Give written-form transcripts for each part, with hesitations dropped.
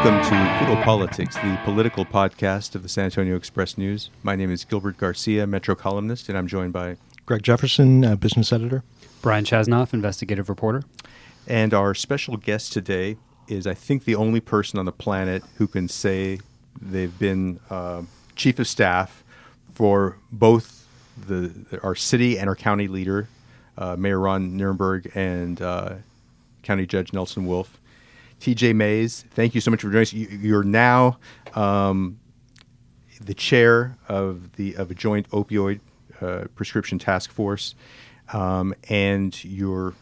Welcome to Good Old Politics, the political podcast of the San Antonio Express-News. My name is Gilbert Garcia, Metro columnist, and I'm joined by Greg Jefferson, business editor. Brian Chasnoff, investigative reporter. And our special guest today is, I think, the only person on the planet who can say they've been chief of staff for both our city and our county leader, Mayor Ron Nirenberg, and County Judge Nelson Wolff. TJ Mays, thank you so much for joining us. You're now the chair of a joint opioid prescription task force, and you're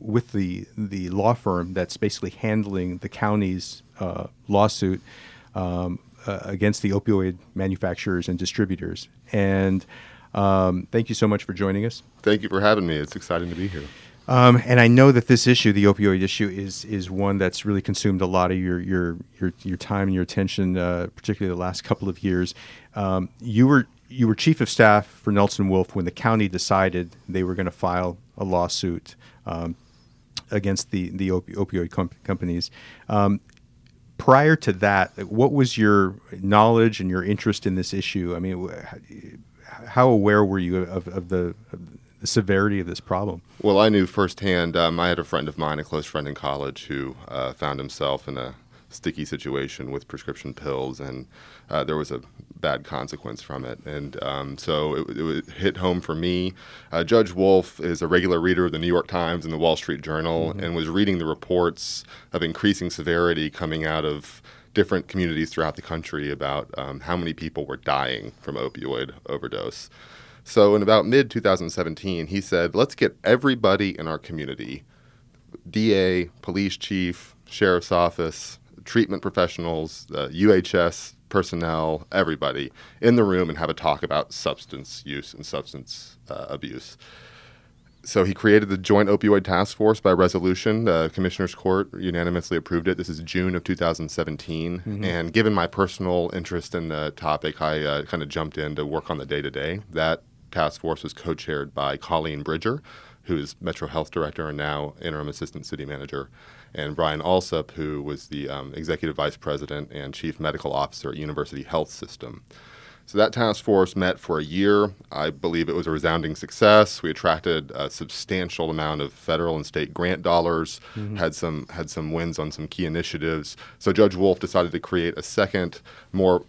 with the law firm that's basically handling the county's lawsuit against the opioid manufacturers and distributors. And thank you so much for joining us. Thank you for having me. It's exciting to be here. And I know that this issue, the opioid issue, is one that's really consumed a lot of your time and your attention, particularly the last couple of years. You were chief of staff for Nelson Wolff when the county decided they were going to file a lawsuit against the opioid companies. Prior to that, what was your knowledge and your interest in this issue? I mean, how aware were you of the severity of this problem? Well, I knew firsthand. I had a friend of mine, a close friend in college, who found himself in a sticky situation with prescription pills, and there was a bad consequence from it. And so it hit home for me. Judge Wolff is a regular reader of the New York Times and the Wall Street Journal, and was reading the reports of increasing severity coming out of different communities throughout the country about how many people were dying from opioid overdose. So in about mid-2017, he said, let's get everybody in our community, DA, police chief, sheriff's office, treatment professionals, UHS personnel, everybody in the room and have a talk about substance use and substance abuse. So he created the Joint Opioid Task Force by resolution. The Commissioner's Court unanimously approved it. This is June of 2017. Mm-hmm. And given my personal interest in the topic, I kind of jumped in to work on the day-to-day. That task force was co-chaired by Colleen Bridger, who is Metro Health Director and now Interim Assistant City Manager, and Brian Alsup, who was the Executive Vice President and Chief Medical Officer at University Health System. So that task force met for a year. I believe it was a resounding success. We attracted a substantial amount of federal and state grant dollars, had some wins on some key initiatives. So Judge Wolff decided to create a second, more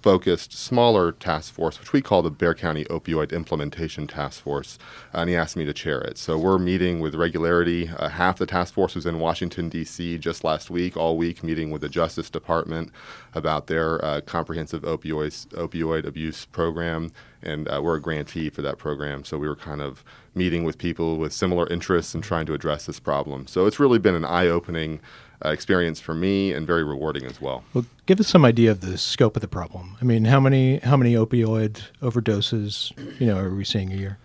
focused, smaller task force, which we call the Bexar County Opioid Implementation Task Force, and he asked me to chair it. So we're meeting with regularity. Half the task force was in Washington, D.C. just last week, all week, meeting with the Justice Department about their comprehensive opioid abuse program, and we're a grantee for that program. So we were kind of meeting with people with similar interests and trying to address this problem. So it's really been an eye-opening experience for me and very rewarding as well. Well, give us some idea of the scope of the problem. I mean, how many opioid overdoses, are we seeing a year?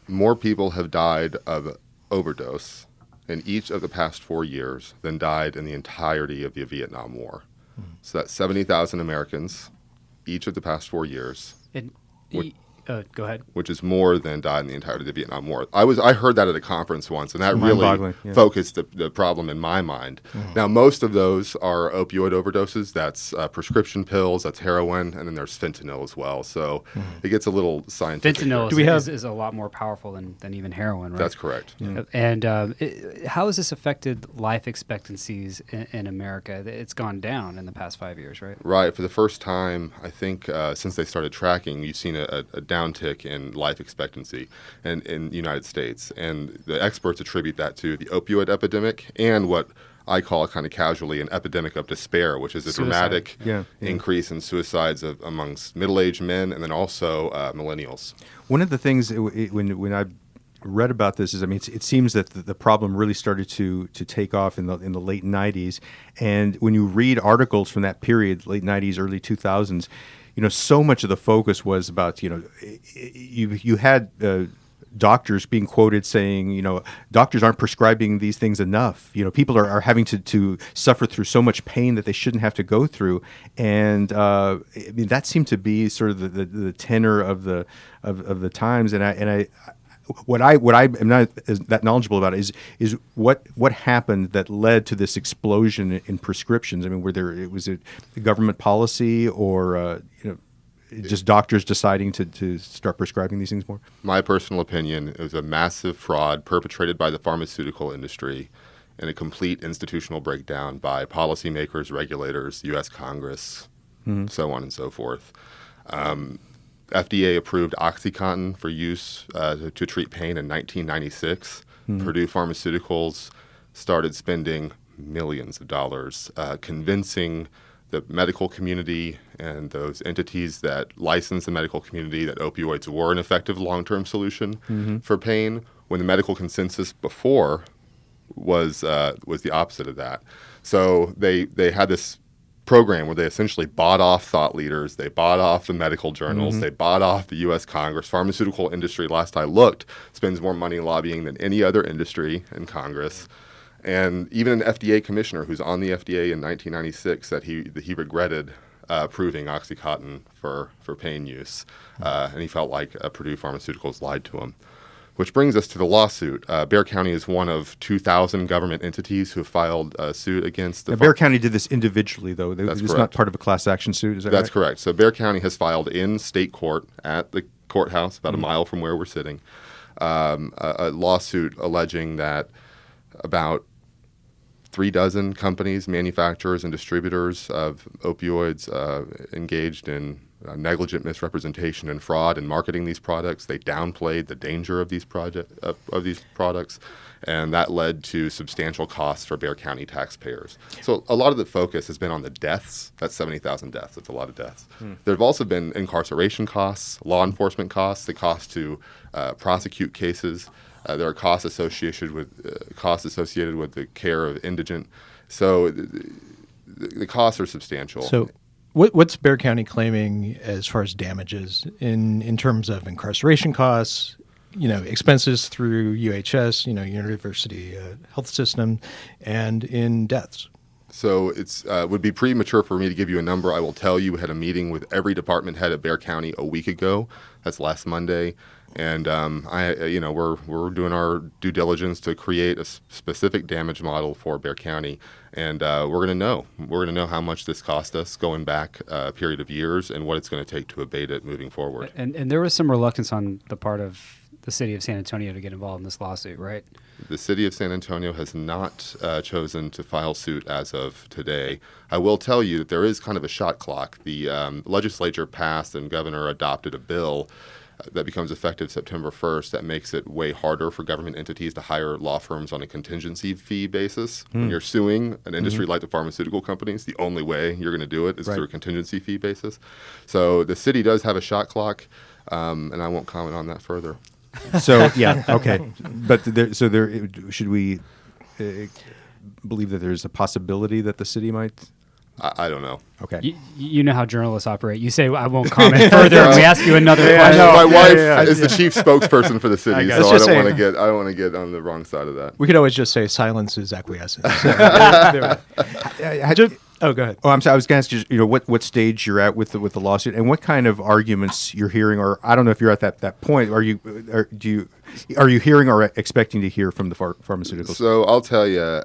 More people have died of overdose in each of the past 4 years than died in the entirety of the Vietnam War. So that's 70,000 Americans each of the past 4 years. Go ahead. Which is more than died in the entirety of the Vietnam War. I heard that at a conference once, and that really focused the problem in my mind. Mm-hmm. Now, most of those are opioid overdoses. That's prescription pills, that's heroin, and then there's fentanyl as well. So it gets a little scientific. Fentanyl is a lot more powerful than even heroin, right? That's correct. Yeah. And how has this affected life expectancies in America? It's gone down in the past 5 years, right? Right. For the first time, I think, since they started tracking, you've seen a downtick in life expectancy in the United States. And the experts attribute that to the opioid epidemic and what I call kind of casually an epidemic of despair, which is a dramatic increase in suicides amongst middle-aged men and then also millennials. One of the things when I read about this is, it seems that the problem really started to take off in the late 90s. And when you read articles from that period, late 90s, early 2000s, so much of the focus was about, you had doctors being quoted saying, doctors aren't prescribing these things enough. People are having to suffer through so much pain that they shouldn't have to go through. And that seemed to be sort of the tenor of the times. And what I am not as that knowledgeable about is what happened that led to this explosion in prescriptions. I mean, was it government policy or just doctors deciding to start prescribing these things more? My personal opinion, it was a massive fraud perpetrated by the pharmaceutical industry and a complete institutional breakdown by policymakers, regulators, U.S. Congress, so on and so forth. FDA approved OxyContin for use to treat pain in 1996. Purdue Pharmaceuticals started spending millions of dollars convincing the medical community and those entities that license the medical community that opioids were an effective long-term solution for pain, when the medical consensus before was the opposite of that. So they had this program where they essentially bought off thought leaders, they bought off the medical journals, they bought off the U.S. Congress. Pharmaceutical industry, last I looked, spends more money lobbying than any other industry in Congress. And even an FDA commissioner who's on the FDA in 1996 said he regretted approving OxyContin for pain use, and he felt like Purdue Pharmaceuticals lied to him. Which brings us to the lawsuit. Bexar County is one of 2,000 government entities who have filed a suit against the... Bexar County did this individually, though. That's It's correct. not part of a class action suit, is that That's right? correct. So Bexar County has filed in state court at the courthouse, about a mile from where we're sitting, a lawsuit alleging that about 36 companies, manufacturers, and distributors of opioids engaged in negligent misrepresentation and fraud in marketing these products. They downplayed the danger of these products, and that led to substantial costs for Bexar County taxpayers. So a lot of the focus has been on the deaths. That's 70,000 deaths. That's a lot of deaths. There have also been incarceration costs, law enforcement costs, the cost to prosecute cases. There are costs associated with the care of indigent. So the costs are substantial. So what's Bexar County claiming as far as damages in terms of incarceration costs, expenses through UHS, University Health System, and in deaths? So it would be premature for me to give you a number. I will tell you we had a meeting with every department head at Bexar County a week ago. That's last Monday. And we're doing our due diligence to create a specific damage model for Bexar County, and we're going to know how much this cost us going back a period of years and what it's going to take to abate it moving forward. And there was some reluctance on the part of the city of San Antonio to get involved in this lawsuit, right? The city of San Antonio has not chosen to file suit as of today. I will tell you that there is kind of a shot clock. The legislature passed and governor adopted a bill that becomes effective September 1st, that makes it way harder for government entities to hire law firms on a contingency fee basis. When you're suing an industry like the pharmaceutical companies, the only way you're going to do it is through a contingency fee basis. So the city does have a shot clock, and I won't comment on that further. So, yeah, okay. But should we believe that there's a possibility that the city might... I don't know. Okay. You know how journalists operate. You say, I won't comment further, and we ask you another question. My wife is the chief spokesperson for the city, so Let's I just don't want to get on the wrong side of that. We could always just say silence is acquiescence. So, oh, go ahead. Oh, I'm sorry. I was going to ask you, what stage you're at with the lawsuit, and what kind of arguments you're hearing, or I don't know if you're at that point. Are you hearing or expecting to hear from the pharmaceuticals? So I'll tell you,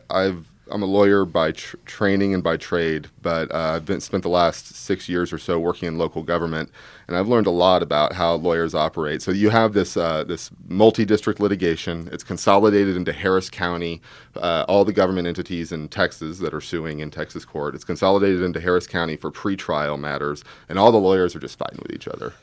I'm a lawyer by training and by trade, but I've spent the last 6 years or so working in local government, and I've learned a lot about how lawyers operate. So you have this multi-district litigation. It's consolidated into Harris County. All the government entities in Texas that are suing in Texas court, it's consolidated into Harris County for pretrial matters, and all the lawyers are just fighting with each other.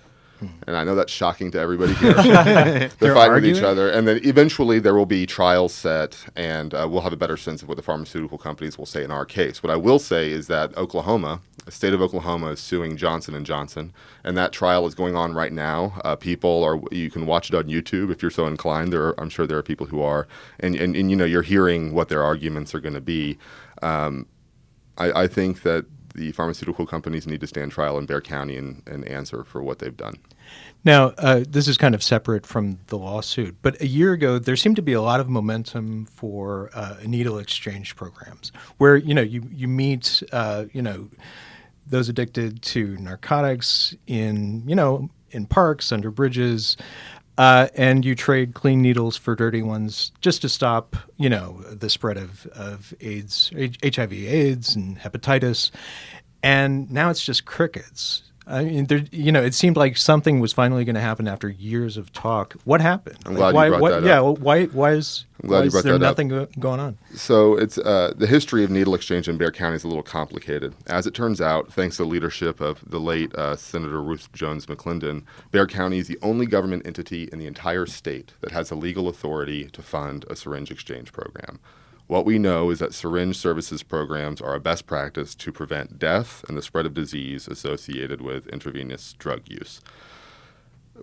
And I know that's shocking to everybody here. They're fighting with each other. And then eventually there will be trials set, and we'll have a better sense of what the pharmaceutical companies will say in our case. What I will say is that Oklahoma, the state of Oklahoma, is suing Johnson & Johnson, and that trial is going on right now. You can watch it on YouTube if you're so inclined. I'm sure there are people who are. And you're hearing what their arguments are going to be. I think that the pharmaceutical companies need to stand trial in Bexar County and answer for what they've done. Now, this is kind of separate from the lawsuit, but a year ago, there seemed to be a lot of momentum for needle exchange programs where, you meet, those addicted to narcotics in parks, under bridges. and you trade clean needles for dirty ones just to stop, the spread of AIDS, HIV/AIDS, and hepatitis. And now it's just crickets. I mean, it seemed like something was finally going to happen after years of talk. What happened? I'm glad you brought that up. Yeah, why is there nothing going on? So it's the history of needle exchange in Bexar County is a little complicated. As it turns out, thanks to the leadership of the late Senator Ruth Jones McClendon, Bexar County is the only government entity in the entire state that has the legal authority to fund a syringe exchange program. What we know is that syringe services programs are a best practice to prevent death and the spread of disease associated with intravenous drug use.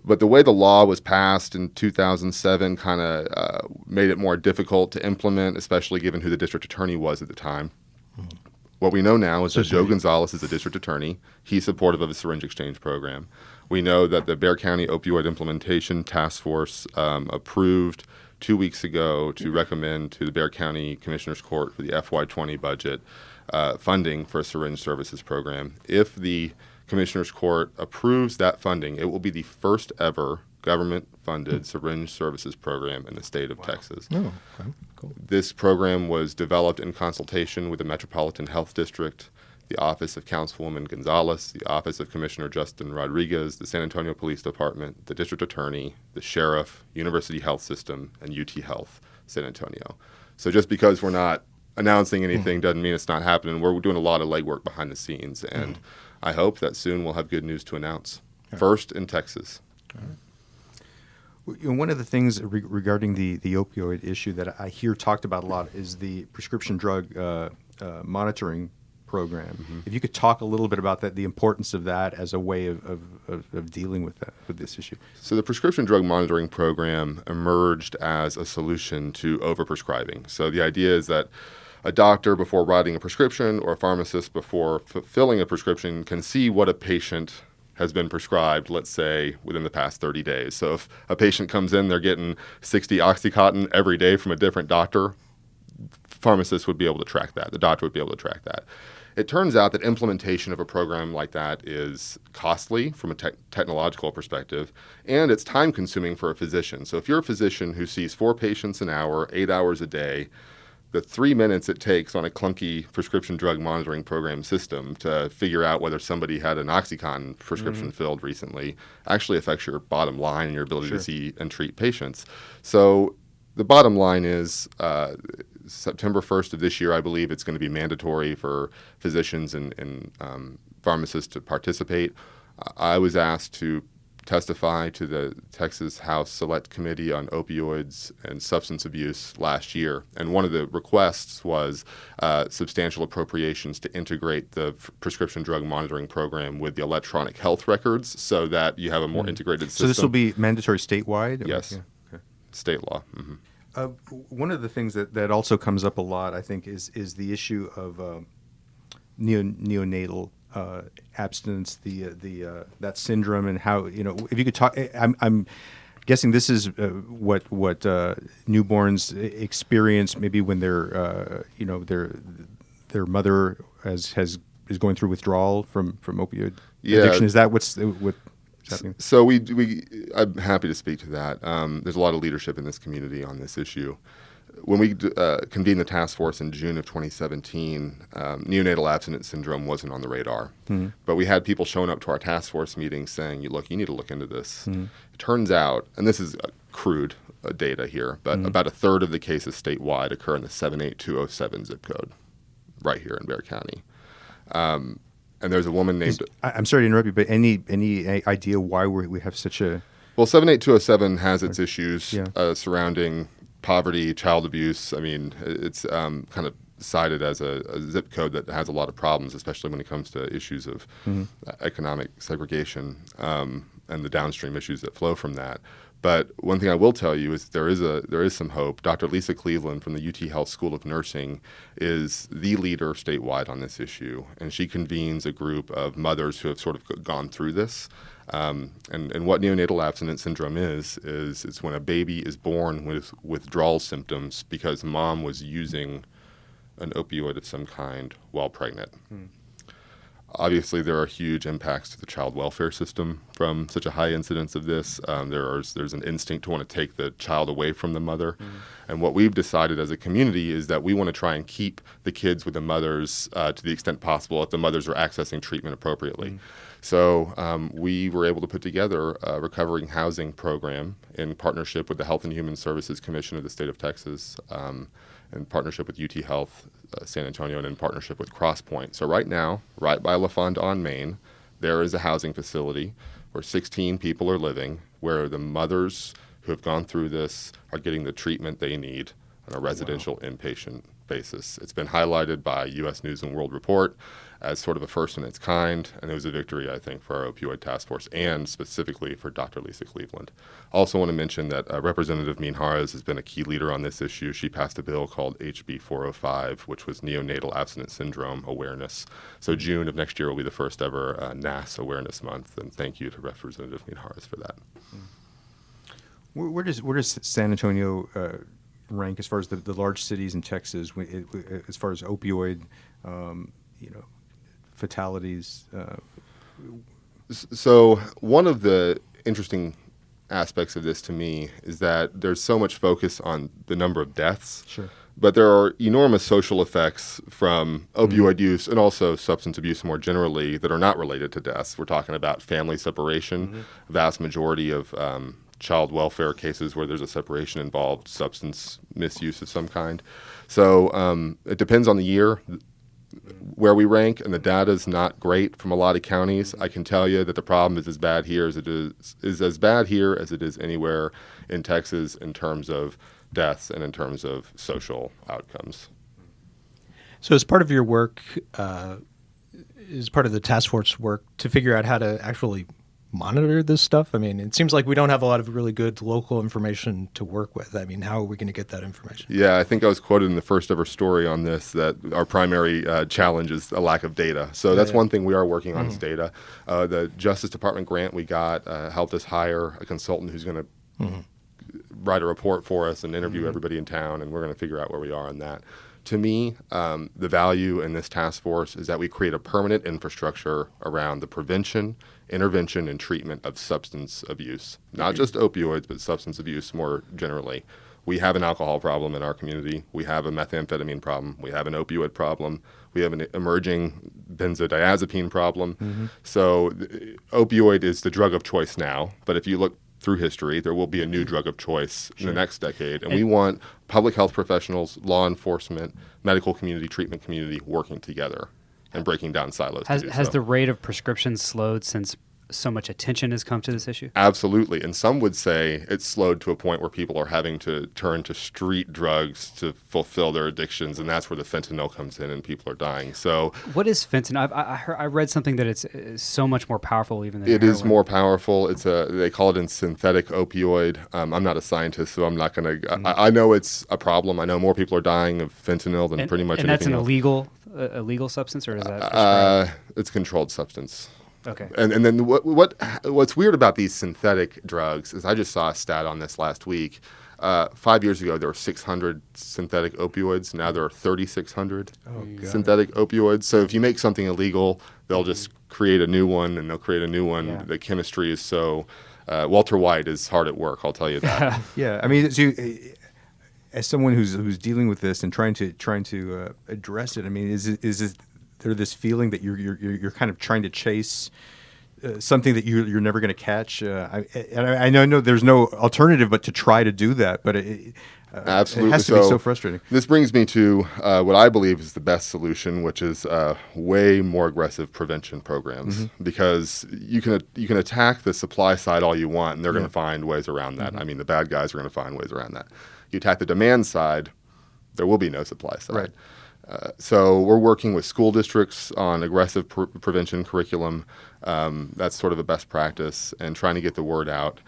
But the way the law was passed in 2007 kind of made it more difficult to implement, especially given who the district attorney was at the time. Mm-hmm. What we know now is that Joe Gonzalez is the district attorney. He's supportive of a syringe exchange program. We know that the Bexar County Opioid Implementation Task Force approved 2 weeks ago to recommend to the Bexar County Commissioners Court for the FY20 budget funding for a syringe services program. If the Commissioners Court approves that funding, it will be the first ever government-funded syringe services program in the state of Texas. Oh, okay. Cool. This program was developed in consultation with the Metropolitan Health District, the Office of Councilwoman Gonzalez, the Office of Commissioner Justin Rodriguez, the San Antonio Police Department, the District Attorney, the Sheriff, University Health System, and UT Health San Antonio. So just because we're not announcing anything doesn't mean it's not happening. We're doing a lot of legwork behind the scenes, and I hope that soon we'll have good news to announce. First in Texas. One of the things regarding the opioid issue that I hear talked about a lot is the prescription drug monitoring program. Mm-hmm. If you could talk a little bit about that, the importance of that as a way of dealing with this issue. So the prescription drug monitoring program emerged as a solution to overprescribing. So the idea is that a doctor, before writing a prescription, or a pharmacist, before fulfilling a prescription, can see what a patient has been prescribed, let's say, within the past 30 days. So if a patient comes in, they're getting 60 Oxycontin every day from a different doctor, pharmacist would be able to track that. The doctor would be able to track that. It turns out that implementation of a program like that is costly from a technological perspective, and it's time-consuming for a physician. So if you're a physician who sees 4 patients an hour, 8 hours a day, the 3 minutes it takes on a clunky prescription drug monitoring program system to figure out whether somebody had an Oxycontin prescription filled recently actually affects your bottom line and your ability to see and treat patients. So the bottom line is September 1st of this year, I believe it's going to be mandatory for physicians and pharmacists to participate. I was asked to testify to the Texas House Select Committee on Opioids and Substance Abuse last year. And one of the requests was substantial appropriations to integrate the prescription drug monitoring program with the electronic health records so that you have a more integrated system. So this will be mandatory statewide? Yes. Yeah. Okay. State law. Mm-hmm. One of the things that also comes up a lot, I think, is the issue of neonatal abstinence, that syndrome, and how, if you could talk. I'm guessing this is what newborns experience maybe when their mother is going through withdrawal from opioid addiction. Is that what's happening? So I'm happy to speak to that. There's a lot of leadership in this community on this issue. When we convened the task force in June of 2017, neonatal abstinence syndrome wasn't on the radar. Mm-hmm. But we had people showing up to our task force meetings saying, you need to look into this. Mm-hmm. It turns out, and this is crude data here, but about a third of the cases statewide occur in the 78207 zip code right here in Bexar County. And there's a woman named... I'm sorry to interrupt you, but any idea why we have such a... Well, 78207 has its issues surrounding poverty, child abuse. I mean, it's kind of cited as a zip code that has a lot of problems, especially when it comes to issues of economic segregation and the downstream issues that flow from that. But one thing I will tell you is there is some hope. Dr. Lisa Cleveland from the UT Health School of Nursing is the leader statewide on this issue, and she convenes a group of mothers who have sort of gone through this. And what neonatal abstinence syndrome is it's when a baby is born with withdrawal symptoms because mom was using an opioid of some kind while pregnant. Obviously, there are huge impacts to the child welfare system from such a high incidence of this. There's an instinct to want to take the child away from the mother. And what we've decided as a community is that we want to try and keep the kids with the mothers to the extent possible if the mothers are accessing treatment appropriately. So we were able to put together a recovering housing program in partnership with the Health and Human Services Commission of the state of Texas, in partnership with UT Health San Antonio, and in partnership with CrossPoint. So right now, right by LaFond on Main, there is a housing facility where 16 people are living, where the mothers who have gone through this are getting the treatment they need on a residential inpatient basis. It's been highlighted by U.S. News and World Report as sort of a first in its kind, and it was a victory, I think, for our opioid task force and specifically for Dr. Lisa Cleveland. Also want to mention that Representative Minharez has been a key leader on this issue. She passed a bill called HB 405, which was neonatal abstinence syndrome awareness. So June of next year will be the first ever NAS Awareness Month, and thank you to Representative Minharez for that. Where does San Antonio rank as far as the large cities in Texas, as far as opioid, fatalities? So one of the interesting aspects of this to me is that there's so much focus on the number of deaths. Sure. But there are enormous social effects from opioid use and also substance abuse more generally that are not related to deaths. We're talking about family separation. Vast majority of child welfare cases where there's a separation involved substance misuse of some kind. So it depends on the year where we rank, and the data is not great from a lot of counties. I can tell you that the problem is as bad here as it is anywhere in Texas in terms of deaths and in terms of social outcomes. So as part of your work, is part of the task force work to figure out how to actually monitor this stuff? I mean, it seems like we don't have a lot of really good local information to work with. I mean, how are we going to get that information? Yeah, I think I was quoted in the first ever story on this that our primary challenge is a lack of data. So that's one thing we are working on is data. The Justice Department grant we got helped us hire a consultant who's going to write a report for us and interview everybody in town, and we're going to figure out where we are on that. To me, the value in this task force is that we create a permanent infrastructure around the prevention, intervention, and treatment of substance abuse. Not just opioids, but substance abuse more generally. We have an alcohol problem in our community. We have a methamphetamine problem. We have an opioid problem. We have an emerging benzodiazepine problem. So opioid is the drug of choice now, but if you look through history, there will be a new drug of choice in the next decade. And we want public health professionals, law enforcement, medical community, treatment community working together and breaking down silos. Has the rate of prescriptions slowed since so much attention has come to this issue? Absolutely. And some would say it's slowed to a point where people are having to turn to street drugs to fulfill their addictions. And that's where the fentanyl comes in and people are dying. So what is fentanyl? I read something that it's so much more powerful even than it heroin. is more powerful. They call it a synthetic opioid. I'm not a scientist, so I'm not going to. I know it's a problem. I know more people are dying of fentanyl than pretty much anything else. And that's an illegal substance, or is that prescribed? It's a controlled substance. Okay. And then what's weird about these synthetic drugs is I just saw a stat on this last week. 5 years ago, there were 600 synthetic opioids. Now there are 3,600 synthetic opioids. So if you make something illegal, they'll just create a new one, and they'll create a new one. Yeah. The chemistry is so... Walter White is hard at work, I'll tell you that. Yeah, I mean, as someone who's dealing with this and trying to address it, I mean, is there this feeling that you're kind of trying to chase something that you're never going to catch? I know there's no alternative but to try to do that, but Absolutely. It has to be so frustrating. This brings me to what I believe is the best solution, which is way more aggressive prevention programs, because you can attack the supply side all you want, and they're going to find ways around that. I mean, the bad guys are going to find ways around that. You attack the demand side, there will be no supply side. Right. So we're working with school districts on aggressive prevention curriculum. That's sort of a best practice, and trying to get the word out.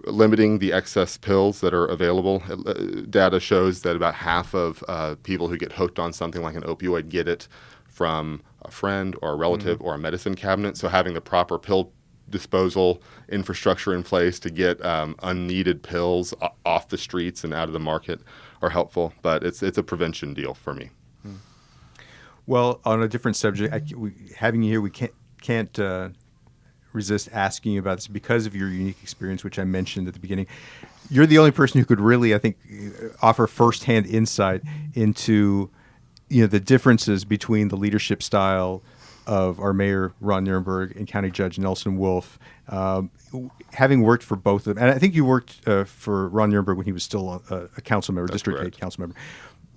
Limiting the excess pills that are available. Data shows that about half of people who get hooked on something like an opioid get it from a friend or a relative or a medicine cabinet. So having the proper pill disposal infrastructure in place to get unneeded pills off the streets and out of the market are helpful. But it's a prevention deal for me. Well, on a different subject, having you here, we can't resist asking you about this because of your unique experience, which I mentioned at the beginning. You're the only person who could really, I think, offer firsthand insight into the differences between the leadership style of our mayor Ron Nirenberg and County Judge Nelson Wolff. Having worked for both of them, and I think you worked for Ron Nirenberg when he was still a council member, District 8 council member.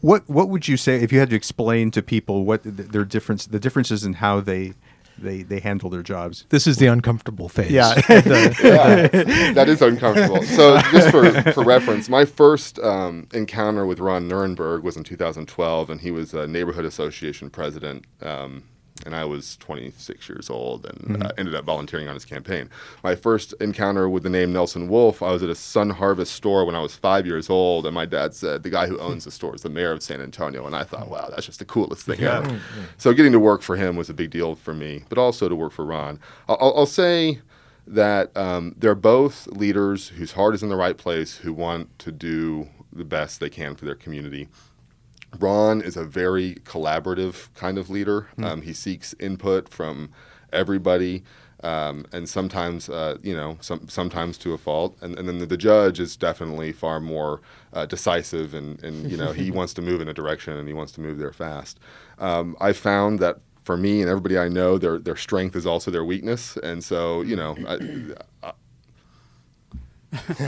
What would you say if you had to explain to people what the differences in how they handle their jobs? This is the uncomfortable phase. Yeah. That is uncomfortable. So just for reference, my first encounter with Ron Nirenberg was in 2012, and he was a neighborhood association president. And I was 26 years old and ended up volunteering on his campaign. My first encounter with the name Nelson Wolff, I was at a Sun Harvest store when I was 5 years old, and my dad said, the guy who owns the store is the mayor of San Antonio. And I thought, wow, that's just the coolest thing ever. So getting to work for him was a big deal for me, but also to work for Ron. I'll say that they're both leaders whose heart is in the right place, who want to do the best they can for their community. Ron is a very collaborative kind of leader. He seeks input from everybody, and sometimes, sometimes to a fault. And then the judge is definitely far more decisive, and he wants to move in a direction, and he wants to move there fast. I found that for me and everybody I know, their strength is also their weakness, and so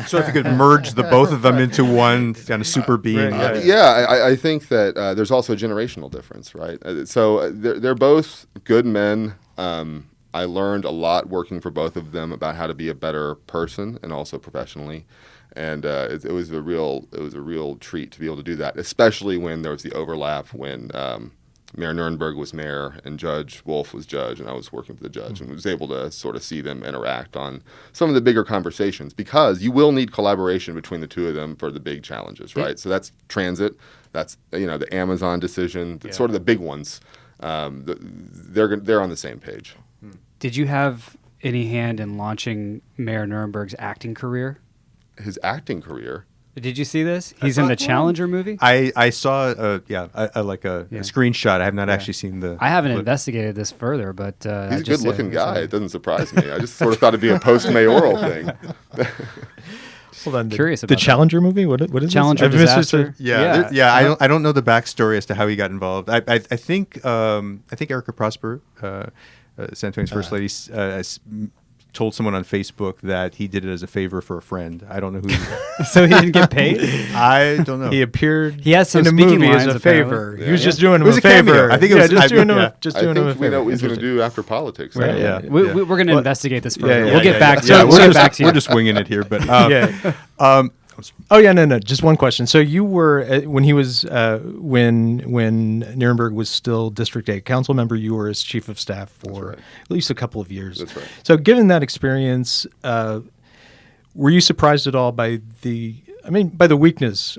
So if you could merge the both of them into one kind of super being. I think that there's also a generational difference, right? So they're both good men. I learned a lot working for both of them about how to be a better person and also professionally, and it was a real treat to be able to do that, especially when there was the overlap when Mayor Nirenberg was mayor and Judge Wolff was judge, and I was working for the judge, and was able to sort of see them interact on some of the bigger conversations, because you will need collaboration between the two of them for the big challenges, right? So that's transit, that's the Amazon decision, sort of the big ones. They're on the same page. Did you have any hand in launching Mayor Nirenberg's acting career? His acting career? Did you see this? He's in the Challenger movie. I saw a screenshot. I have not actually seen the. I haven't investigated this further, but he's a good-looking guy. It doesn't surprise me. I just sort of thought it'd be a post-mayoral thing. Hold on, curious about the Challenger movie. What is Challenger this? disaster? I don't know the backstory as to how he got involved. I think Erica Prosper, San Antonio's first lady, told someone on Facebook that he did it as a favor for a friend. I don't know who. So he didn't get paid? I don't know. He appeared. He has some in a speaking movie lines, as a favor. apparently. He was just doing him It was a a cameo. favor. I think it was just doing him. I Just I doing him a think we know favor. what he's going to do after politics. Right. Right? We're going to investigate this further. We'll get back to yeah, it. We'll get back to you. We're just winging it here, but No. Just one question. So you were when he was when Nirenberg was still District 8 council member, you were his chief of staff for at least a couple of years. That's right. So given that experience, were you surprised at all by the weakness?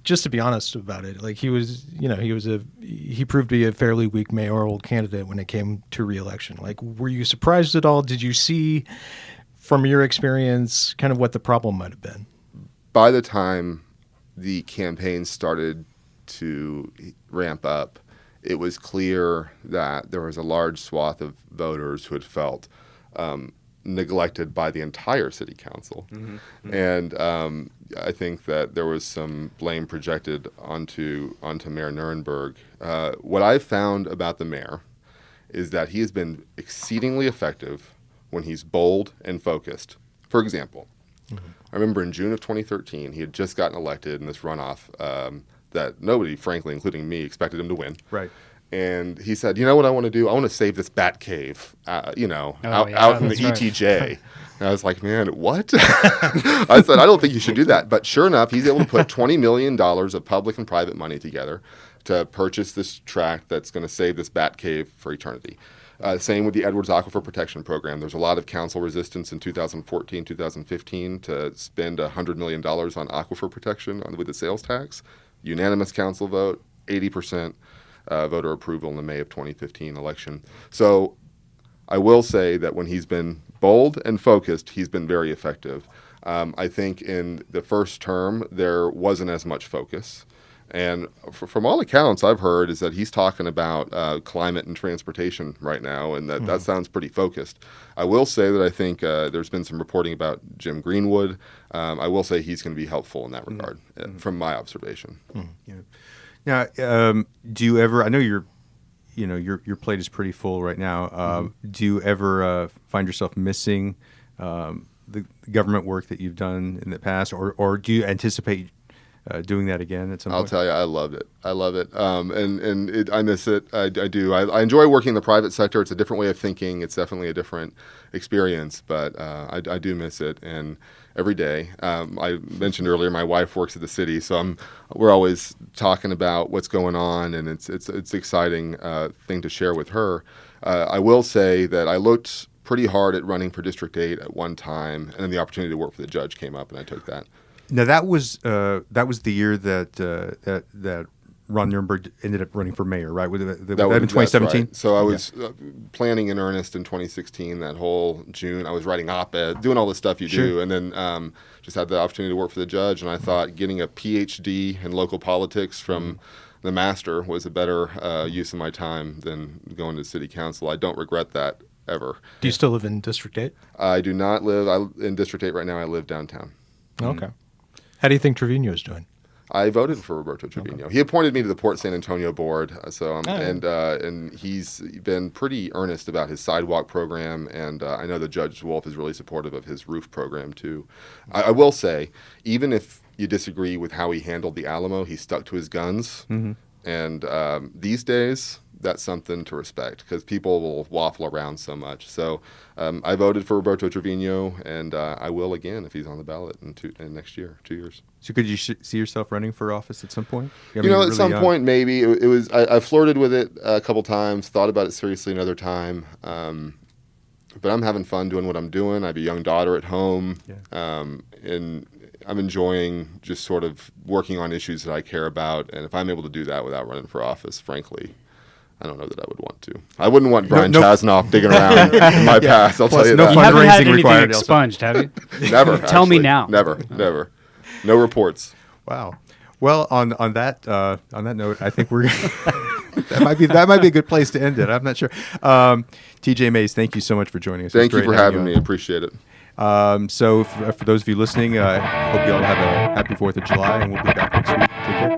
Just to be honest about it, like he proved to be a fairly weak mayoral candidate when it came to re-election. Like, were you surprised at all? Did you see from your experience kind of what the problem might have been? By the time the campaign started to ramp up, it was clear that there was a large swath of voters who had felt neglected by the entire city council. And I think that there was some blame projected onto Mayor Nirenberg. What I've found about the mayor is that he has been exceedingly effective when he's bold and focused. For example, I remember in June of 2013, he had just gotten elected in this runoff that nobody, frankly, including me, expected him to win. right. And he said, you know what I want to do? I want to save this bat cave, out in the ETJ. And I was like, man, what? I said, I don't think you should do that. But sure enough, he's able to put $20 million of public and private money together to purchase this tract that's going to save this bat cave for eternity. Same with the Edwards Aquifer Protection Program. There's a lot of council resistance in 2014, 2015 to spend $100 million on aquifer protection with the sales tax. Unanimous council vote, 80% voter approval in the May of 2015 election. So I will say that when he's been bold and focused, he's been very effective. I think in the first term, there wasn't as much focus. And from all accounts I've heard is that he's talking about climate and transportation right now, and that sounds pretty focused. I will say that I think there's been some reporting about Jim Greenwood. I will say he's going to be helpful in that regard, from my observation. Yeah. Now, do you ever? I know your plate is pretty full right now. Do you ever find yourself missing the government work that you've done in the past, or do you anticipate doing that again at some point? I'll tell you, I loved it. I love it, and I miss it. I do. I enjoy working in the private sector. It's a different way of thinking. It's definitely a different experience, but I do miss it. And every day, I mentioned earlier, my wife works at the city, so we're always talking about what's going on, and it's exciting thing to share with her. I will say that I looked pretty hard at running for District 8 at one time, and then the opportunity to work for the judge came up, and I took that. Now that was the year that Ron Nirenberg ended up running for mayor, right? That in 2017. Right. So I was planning in earnest in 2016. That whole June, I was writing op-ed, doing all the stuff you do, and then just had the opportunity to work for the judge. And I thought getting a PhD in local politics from the master was a better use of my time than going to city council. I don't regret that ever. Do you still live in District 8? I do not live in District 8 right now. I live downtown. Okay. How do you think Trevino is doing? I voted for Roberto Trevino. Okay. He appointed me to the Port San Antonio board, and he's been pretty earnest about his sidewalk program, and I know that Judge Wolf is really supportive of his roof program too. I will say, even if you disagree with how he handled the Alamo, he stuck to his guns, and these days, that's something to respect because people will waffle around so much. So I voted for Roberto Trevino, and I will again if he's on the ballot in next year, 2 years. So could you see yourself running for office at some point? At some point maybe. It was. I flirted with it a couple times, thought about it seriously another time. But I'm having fun doing what I'm doing. I have a young daughter at home, and I'm enjoying just sort of working on issues that I care about. And if I'm able to do that without running for office, frankly, I don't know that I would want to. I wouldn't want Brian Chasnoff digging around in my past. I'll tell you that. You haven't had anything expunged, have you? Never. Tell me now. Never. No reports. Wow. Well, on that note, I think we're that might be a good place to end it. I'm not sure. TJ Mays, thank you so much for joining us. Thank you for having me. Appreciate it. So for those of you listening, I hope you all have a happy 4th of July, and we'll be back next week. Take care.